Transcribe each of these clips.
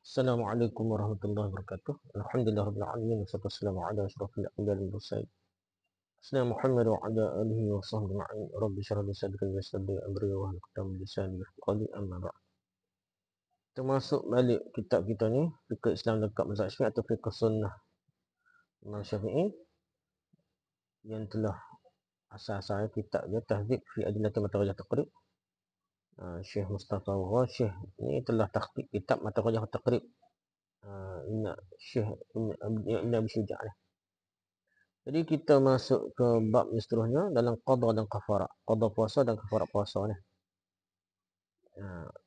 Assalamualaikum warahmatullahi wabarakatuh. Alhamdulillahirabbil alamin wassalatu wassalamu ala asyrafil anbiya'i wal mursalin. Sayyidina Muhammad wa ala alihi wa sahbihi ma'in. Rabbi shrah li sadri wa yassir li amri wa hlul 'uqdatam min lisani yafqahu qawli amma ba'd. Termasuk balik kitab kita ni, Fiqh Islam dekat mazhab Syafi'i atau Fiqh Sunnah Imam Syafi'i yang telah asal-asalnya kitab dia Tahdzib fi Adillati Matarajah Taqrib. Syekh Mustafa Ghashih ni telah tahqiq kitab Matarajah Taqrib. Syekh Ibn Abi Syuja' lah. Jadi kita masuk ke bab yang seterusnya dalam qada dan kafarat. Qada puasa dan kafarat puasa ni.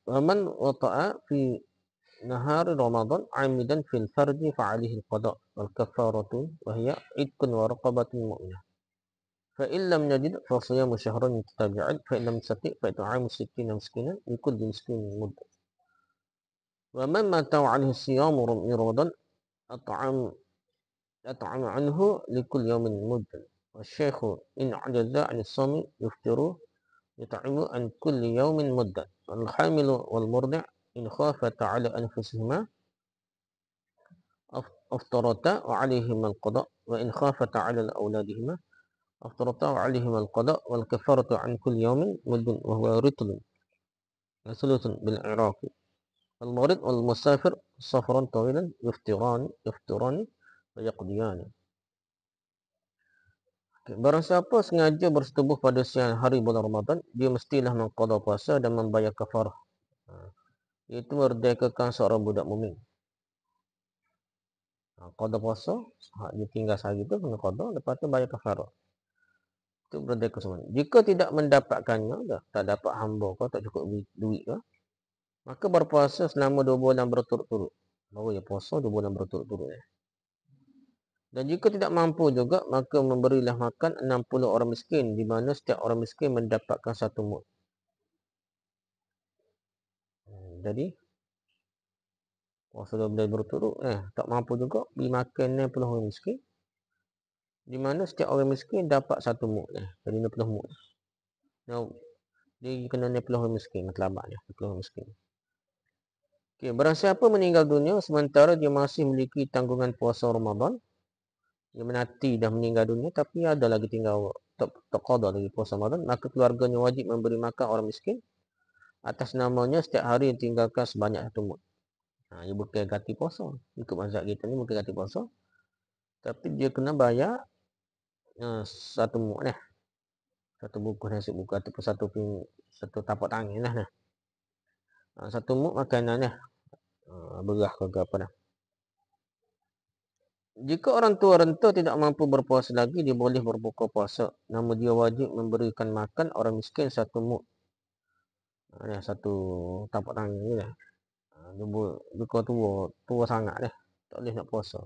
Waman wata'a fi nahari Ramadan amidan fil fardi fa'alihi al-qada wal kafaratu wa hiya idkun wa raqabatun mu'minah. Fa in lam yajid fa siyamu shahran mutatabi'ain fa in lam yastati' fa it'amu 60 miskinan li kulli miskinin muddah. Wa man mata 'alaihi siyamu min Ramadan at'am anhu li kulli yawmin muddah. والشيخ إن عجز عن الصوم يفطر يطعم عن كل يوم مدة والحامل والمرضع إن خافتا على أنفسهما أفطرتا وعليهما القضاء وإن خافتا على أولادهما أفطرتا وعليهما القضاء والكفارة عن كل يوم مد وهو رطل ثلث بالعراق المريض والمسافر سفرا طويلا يفطران ويقضيان. Barang siapa sengaja bersetubuh pada siang hari bulan Ramadan, dia mestilah mengqada puasa dan membayar kafarah. Iaitu merdekakan seorang budak mukmin. Qada puasa, dia tinggal sehari tu kena qada, lepas tu bayar kafarah. Itu merdeka seorang. Jika tidak mendapatkannya, tak dapat hamba ke, tak cukup duit ke, maka berpuasa selama 2 bulan berturut-turut. Baru dia puasa 2 bulan berturut-turut. Dan jika tidak mampu juga, maka memberilah makan 60 orang miskin, di mana setiap orang miskin mendapatkan 1 mud. Jadi, puasa 2 bulan berturut, tak mampu juga, beri makan 60 orang miskin, di mana setiap orang miskin dapat 1 mud. Jadi 60 mud. Dia kena 60 orang miskin, matlabatnya, 60 orang miskin. Okay, barang siapa meninggal dunia, sementara dia masih memiliki tanggungan puasa Ramadan, dia menati dah meninggal dunia tapi ada lagi tinggal tak qada lagi puasa Ramadan, maka keluarganya wajib memberi makan orang miskin atas namanya setiap hari yang tinggalkan sebanyak 1 mud. Dia bukan ganti puasa. Ikut mazhab kita ni bukan ganti puasa. Tapi dia kena bayar 1 mud lah. 1 bungkus nasi buku ataupun satu tapak tangan lah. 1 mud makanan lah. Beras ke apa dah. Jika orang tua renta tidak mampu berpuasa lagi, dia boleh berbuka puasa. Namun dia wajib memberikan makan orang miskin 1 mud. 1 tapak tangan ni lah. Dia tua sangat lah. Tak boleh nak puasa.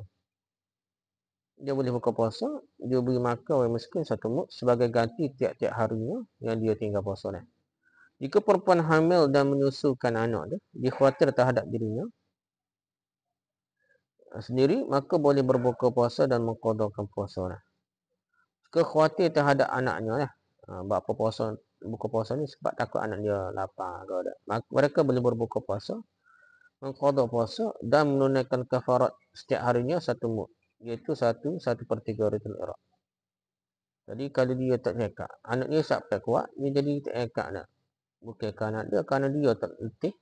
Dia boleh buka puasa, dia beri makan orang miskin 1 mud sebagai ganti tiap-tiap harinya yang dia tinggal puasa lah. Jika perempuan hamil dan menyusukan anak dia khawatir terhadap dirinya sendiri, maka boleh berbuka puasa dan mengqadakan puasa lah. Jika khawatir terhadap anaknya lah, buat apa buka puasa ni sebab takut anak dia lapar ke ada, maka mereka boleh berbuka puasa, mengqada puasa dan menunaikan kafarat setiap harinya 1 mud, iaitu 1/3 Ritul Iraq. Jadi kalau dia tak cekak, anak dia sampai kuat, dia jadi tak cekak nak. Bukan kerana anak dia, kerana dia tak letih,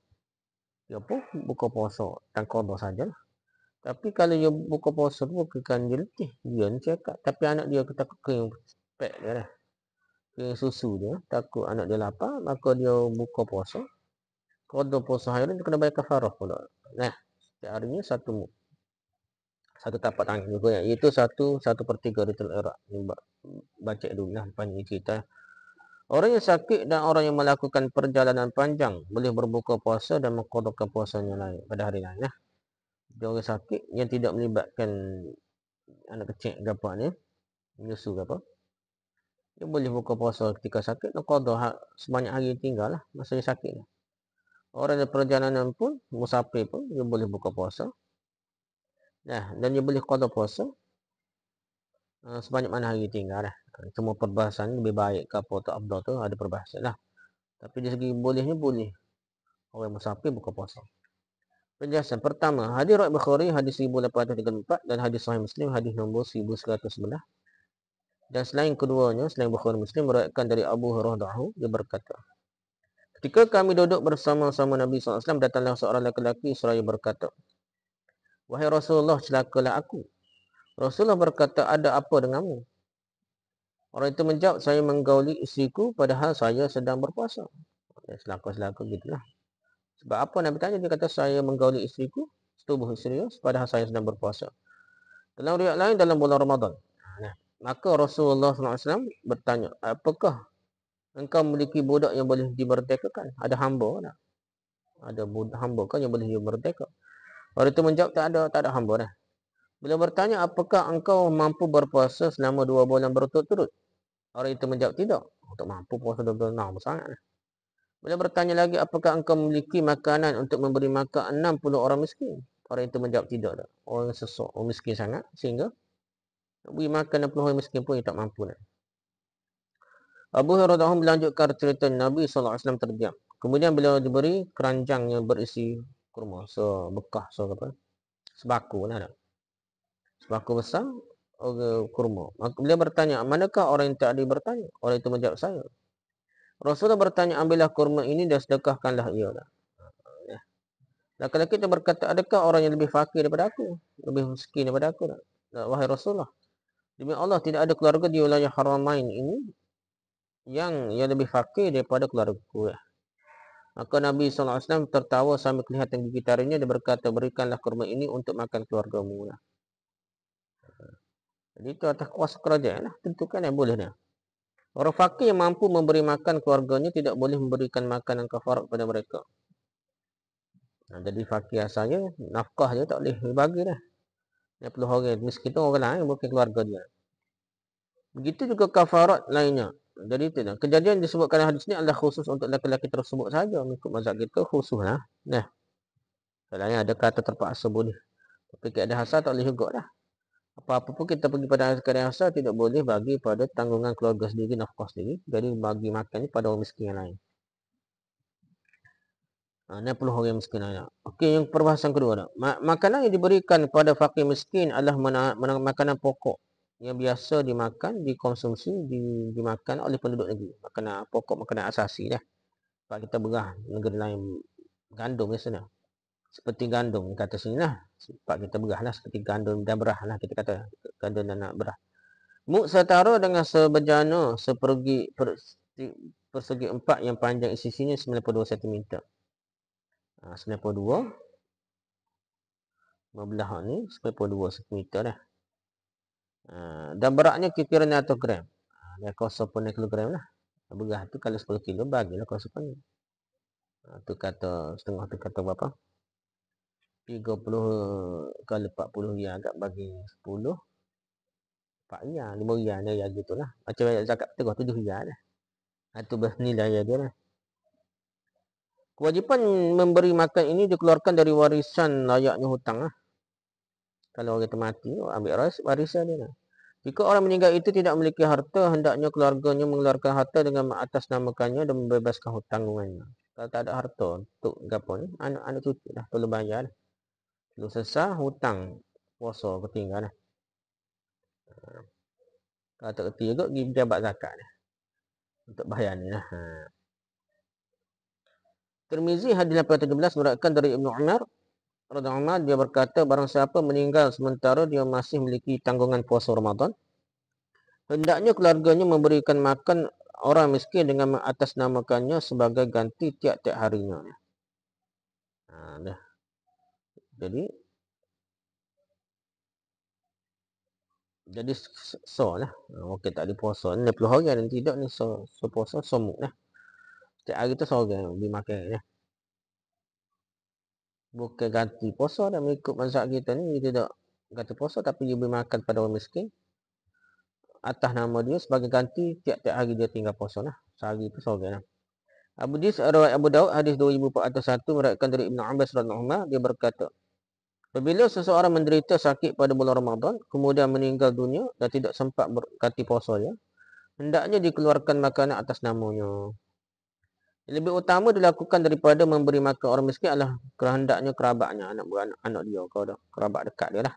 dia pun buka puasa dan qada sajalah. Tapi kalau dia buka puasa tu bukan kerana dia letih, dia ni cekak. Tapi anak dia takut kering pek dia lah. Kering susu dia, takut anak dia lapar, maka dia buka puasa. Qada puasa hari dia kena bayar kafarah pula. Setiap harinya 1 mud. 1 tapak tangan juga, iaitu 1/3 Ritul Iraq. Baca dulu lah, panjang cerita. Orang yang sakit dan orang yang melakukan perjalanan panjang boleh berbuka puasa dan mengqadakan puasanya lain pada hari lain. Dia orang sakit yang tidak melibatkan anak kecil ke apa ni, menyusu ke apa, dia boleh buka puasa ketika sakit dan qada sebanyak hari tinggal lah masa dia sakit. Orang yang perjalanan pun, musafir pun, dia boleh buka puasa. Dan dia boleh qada puasa sebanyak mana hari tinggal lah. Cuma perbahasan lebih baik ke apa atau afdal tu ada perbahasan lah. Tapi dari segi bolehnya boleh orang musafir buka puasa. Penjelasan pertama, hadis riwayat Bukhari hadis 1834 dan hadis Sahih Muslim hadis nombor 1111. Dan selain keduanya, selain Bukhari Muslim meriwayatkan dari Abu Hurairah, dia berkata, ketika kami duduk bersama-sama Nabi SAW, datanglah seorang lelaki seraya berkata, wahai Rasulullah, celakalah aku. Rasulullah berkata, ada apa denganmu? Orang itu menjawab, saya menggauli isteriku padahal saya sedang berpuasa. Selaka-selaka gitulah. Sebab apa Nabi tanya? Dia kata, saya menggauli isteriku, setubuh isteri, padahal saya sedang berpuasa. Dalam riwayat lain, dalam bulan Ramadan. Maka Rasulullah SAW bertanya, apakah engkau memiliki budak yang boleh dimerdekakan? Ada hamba tak? Ada hamba kan yang boleh dimerdekakan? Orang itu menjawab, tak ada hamba dah. Bila bertanya, apakah engkau mampu berpuasa selama 2 bulan berturut-turut? Orang itu menjawab, tidak. Tak mampu puasa 2 bulan, lama sangat. Bila bertanya lagi, apakah engkau memiliki makanan untuk memberi makan 60 orang miskin? Orang itu menjawab, tidak. Orang miskin sangat, sehingga nak beri makan 60 orang miskin pun dia tak mampu. Abu Hurairah melanjutkan cerita Nabi SAW terdiam. Kemudian beliau diberi keranjang yang berisi kurma. Bekah, sebaku lah. Sebaku besar, kurma. Maka beliau bertanya, manakah orang yang tadi bertanya? Orang itu menjawab, saya. Rasulullah bertanya, ambillah kurma ini dan sedekahkanlah ia. Laki-laki itu berkata, adakah orang yang lebih fakir daripada aku? Lebih miskin daripada aku? Wahai Rasulullah, demi Allah tidak ada keluarga di wilayah Haramain ini yang lebih fakir daripada keluargaku. Maka Nabi SAW tertawa sambil kelihatan gigi taringnya. Dia berkata, berikanlah kurma ini untuk makan keluargamu. Jadi itu atas kuasa kerajaan. Tentukan yang boleh. Orang fakir yang mampu memberi makan keluarganya tidak boleh memberikan makanan kafarat kepada mereka. Jadi fakir asalnya, nafkah dia tak boleh bagi dah. Dia perlu orang miskin tu orang lain, bukan keluarga dia. Begitu juga kafarat lainnya. Jadi itu dah. Kejadian disebutkan dalam hadis ni adalah khusus untuk lelaki tersebut saja. Mengikut mazhab kita khusus lah. Soalnya ada kata terpaksa boleh. Tapi keadaan hasar tak boleh juga dah. Apa-apa pun kita pergi pada keadaan hasar tidak boleh bagi pada tanggungan keluarga sendiri, nafkah sendiri. Jadi bagi makannya pada orang miskin yang lain. Ini perlu orang miskin lain. Okey, yang perbahasan kedua. Makanan yang diberikan kepada fakir miskin adalah makanan pokok yang biasa dimakan, dikonsumsi, dimakan oleh penduduk negeri. Makanan pokok, makanan asasi dah. Sebab kita berah negeri lain gandum biasanya. Seperti gandum kata sini lah. Sebab kita berah lah seperti gandum dan berah lah. Kita kata gandum dan nak berah. Muk setara dengan sebejana persegi 4 yang panjang sisinya 92 cm. 92 belah ni 92 cm dah. Dan beratnya kira-kira 100 gram. Dia 0.6 kilogram lah. Berah tu kalau 10 kilo bagilah 0.6. Tu kata setengah tu kata berapa? 30 kali 40 riyal agak bagi 10 4 riyal 5 riyal dia gitulah. Macam zakat tengah 7 riyal dah. Itu bernilai dia lah. Kewajipan memberi makan ini dikeluarkan dari warisan layaknya hutang lah. Kalau orang itu mati, ambil warisan dia lah. Jika orang meninggal itu tidak memiliki harta, hendaknya keluarganya mengeluarkan harta dengan mengatasnamakannya dan membebaskan hutang-hutangnya. Kalau tak ada harta untuk apa ni, anak-anak cucu dah perlu bayar. Perlu sesah hutang puasa ketinggalan. Kalau tak kerti juga pergi pejabat zakat ni. Untuk bayar ni lah. Tirmizi hadis 817 meriwayatkan dari Ibnu Umar radhiyallahu anhu, dia berkata, barang siapa meninggal sementara dia masih memiliki tanggungan puasa Ramadan, hendaknya keluarganya memberikan makan orang miskin dengan mengatasnamakannya sebagai ganti tiap-tiap harinya. Jadi so lah. Okey, tak ada puasa ni 60 hari dan tidak ni so puasa somuk lah. Setiap hari tu seorang beri makan lah. Bukan ganti puasa dah, mengikut mazhab kita ni dia tidak ganti puasa tapi dia beri makan pada orang miskin atas nama dia sebagai ganti tiap-tiap hari dia tinggal puasa lah. Sehari tu seorang lah. Abu Daud hadis 2401 meriwayatkan dari Ibnu Abbas radhiyallahu anhu, dia berkata, apabila seseorang menderita sakit pada bulan Ramadan, kemudian meninggal dunia dan tidak sempat berganti puasa dia, hendaknya dikeluarkan makanan atas namanya. Lebih utama dilakukan daripada memberi makan orang miskin adalah kehendaknya kerabatnya, anak beranak, anak dia, kerabat dekat dia lah.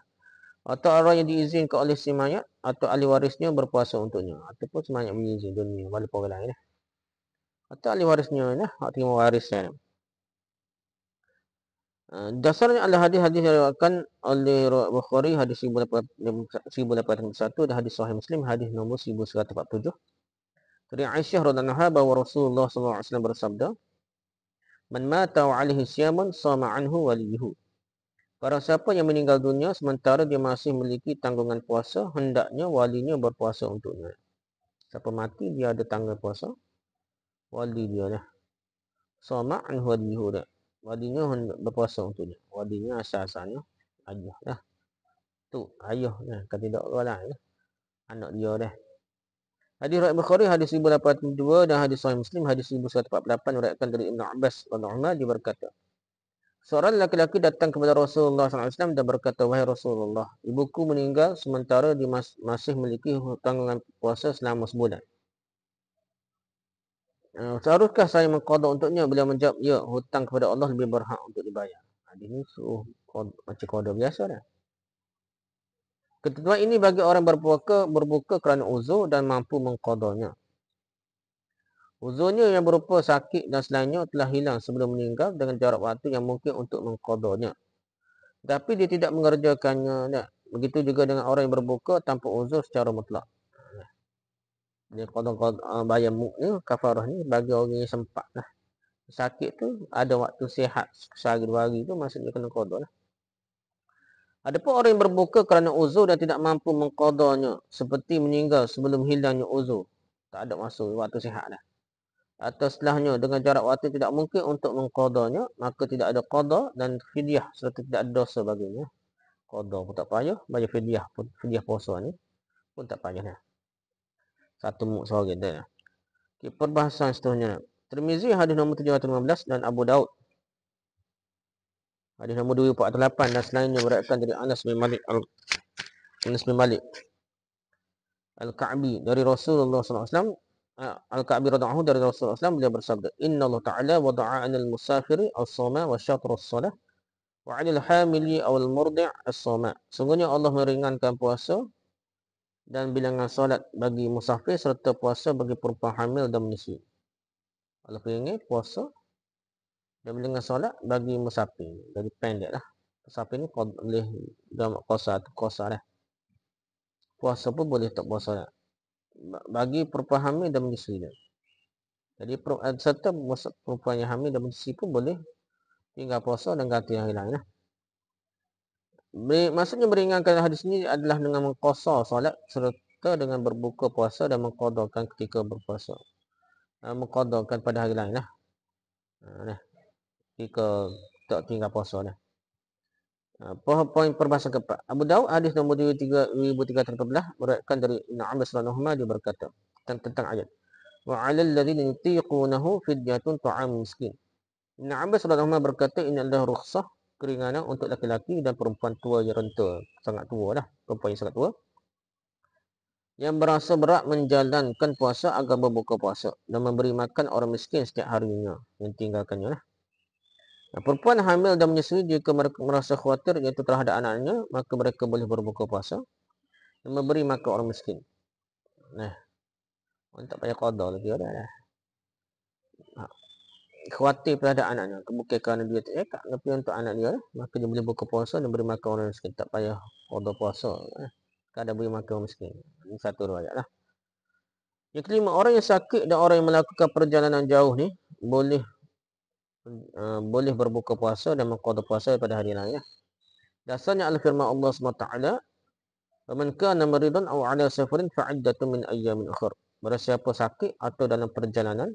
Atau orang yang diizinkan oleh si mayat atau ahli warisnya berpuasa untuknya. Ataupun si mayat mengizin dunia walaupun orang lain lah. Atau ahli warisnya lah, hak terima warisnya. Dasarnya adalah hadis-hadis yang diriwayatkan oleh Bukhari, hadis 1801 dan hadis Sahih Muslim, hadis nombor 1147. Dari Aisyah radhiyallahu anha bahawa Rasulullah SAW bersabda, "Man mata wa alaihi siyamun sama anhu waliyuhu." Barang siapa yang meninggal dunia sementara dia masih memiliki tanggungan puasa, hendaknya walinya berpuasa untuknya. Siapa mati dia ada tanggungan puasa, wali dia lah. Sama anhu waliyuhu dah. Walinya berpuasa untuknya. Walinya asal-asalnya ayah lah. Tu ayah lah. Kalau tidak orang lain lah. Anak dia dah. Hadis riwayat Bukhari hadis 1082 dan hadis Sahih Muslim hadis 1148 diriwayatkan dari Ibnu Abbas radhiyallahu anhu dia berkata, seorang lelaki datang kepada Rasulullah SAW dan berkata, "Wahai Rasulullah, ibuku meninggal sementara dia masih memiliki tanggungan puasa selama sebulan. Seharuskah saya mengqada untuknya?" Beliau menjawab, "Ya, hutang kepada Allah lebih berhak untuk dibayar." Hadis ini suruh macam qada biasa dah. Ketentuan ini bagi orang berbuka kerana uzur dan mampu mengqadanya. Uzurnya yang berupa sakit dan selainnya telah hilang sebelum meninggal dengan jarak waktu yang mungkin untuk mengqadanya. Tapi dia tidak mengerjakannya. Begitu juga dengan orang yang berbuka tanpa uzur secara mutlak. Dia qada bayar ni kafarah ni bagi orang yang sempat lah. Sakit tu ada waktu sihat sehari 2 hari tu maksudnya kena qada lah. Adapun orang yang berbuka kerana uzur dan tidak mampu mengqadanya seperti meninggal sebelum hilangnya uzur, tak ada masa waktu sihat dah. Atau setelahnya dengan jarak waktu tidak mungkin untuk mengqadanya, maka tidak ada qada dan fidyah serta tidak ada dosa baginya. Qada pun tak payah, bayar fidyah pun, fidyah puasa ni pun tak payah dah. Satu muk sehari dah. Okay, perbahasan seterusnya. Tirmizi hadis nombor 715 dan Abu Daud hadis nombor 248 dan selainnya beriwayatkan dari Anas bin Malik Al-Ka'bi dari Rasulullah SAW. Al-Ka'bi radhiyallahu anhu dari Rasulullah SAW beliau bersabda, "Inna Allah Ta'ala wada'a 'alal musafiri as-shawma wa syatr as-salah wa 'alal hamili aw al-murdi' as-shawma." Sungguhnya Allah meringankan puasa dan bilangan solat bagi musafir serta puasa bagi perempuan hamil dan menyusui. Allah ringan puasa dan bilangan solat bagi musafir. Jadi pendek lah. Musafir ni boleh jamak qasar atau qasar lah. Puasa pun boleh tak puasa lah. Bagi perempuan hamil dan menyusui dia. Jadi serta perempuan yang hamil dan menyusui pun boleh tinggal puasa dan ganti hari lain lah. Maksudnya meringankan hadis ini adalah dengan mengqasar solat serta dengan berbuka puasa dan mengqadakan ketika berpuasa. Mengqadakan pada hari lain lah. Ketika tak tinggal puasa dah. Poin perbahasan keempat. Abu Daud hadis nombor 2314 meriwayatkan dari Ibnu Abbas radhiyallahu anhu dia berkata tentang ayat. Wa 'alal ladzina yutiqunahu fidyatun ta'am miskin. Ibnu Abbas radhiyallahu anhu berkata ini adalah rukhsah keringanan untuk laki-laki dan perempuan tua yang renta, sangat tua dah, perempuan yang sangat tua yang berasa berat menjalankan puasa agar berbuka puasa dan memberi makan orang miskin setiap harinya yang tinggalkannya lah. Perempuan hamil dan menyusui jika mereka merasa khawatir iaitu terhadap anaknya, maka mereka boleh berbuka puasa dan memberi makan orang miskin. Orang tak payah qada lagi dah. Khawatir terhadap anaknya, bukan kerana dia tak cakap, tapi untuk anak dia lah, maka dia boleh buka puasa dan beri makan orang miskin. Tak payah qada puasa. Kadang beri makan orang miskin. Ini satu riwayat lah. Yang kelima, orang yang sakit dan orang yang melakukan perjalanan jauh ni boleh berbuka puasa dan mengqada puasa pada hari lain. Dasarnya al-firman Allah SWT, "Man kana maridan aw 'ala safarin fa'iddatun min ayyamin ukhra." Barang siapa sakit atau dalam perjalanan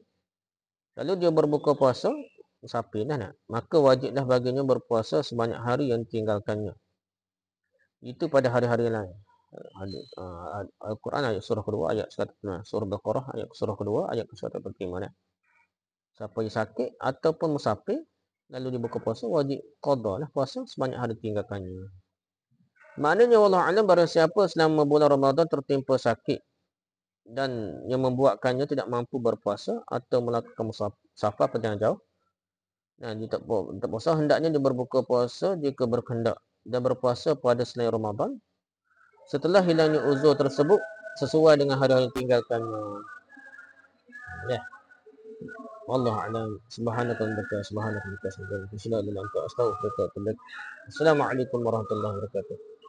lalu dia berbuka puasa, musafir dah maka wajiblah baginya berpuasa sebanyak hari yang ditinggalkannya. Itu pada hari-hari lain. Al-Quran ayat surah kedua ayat 106, surah Baqarah ayat surah kedua ayat 145. Siapa yang sakit ataupun musafir lalu dia buka puasa, wajib qada lah puasa sebanyak hari tinggalkannya. Maknanya wallahu alam, barang siapa selama bulan Ramadan tertimpa sakit dan yang membuatkannya tidak mampu berpuasa atau melakukan safar perjalanan jauh. Dia tak puasa, hendaknya dia berbuka puasa jika berkehendak dan berpuasa pada selain Ramadan setelah hilangnya uzur tersebut sesuai dengan hari yang tinggalkannya. Ya. Wallahu a'lam. Subhanaka wa bihamdika, astaghfiruka wa atubu ilaik. Assalamualaikum warahmatullahi wabarakatuh.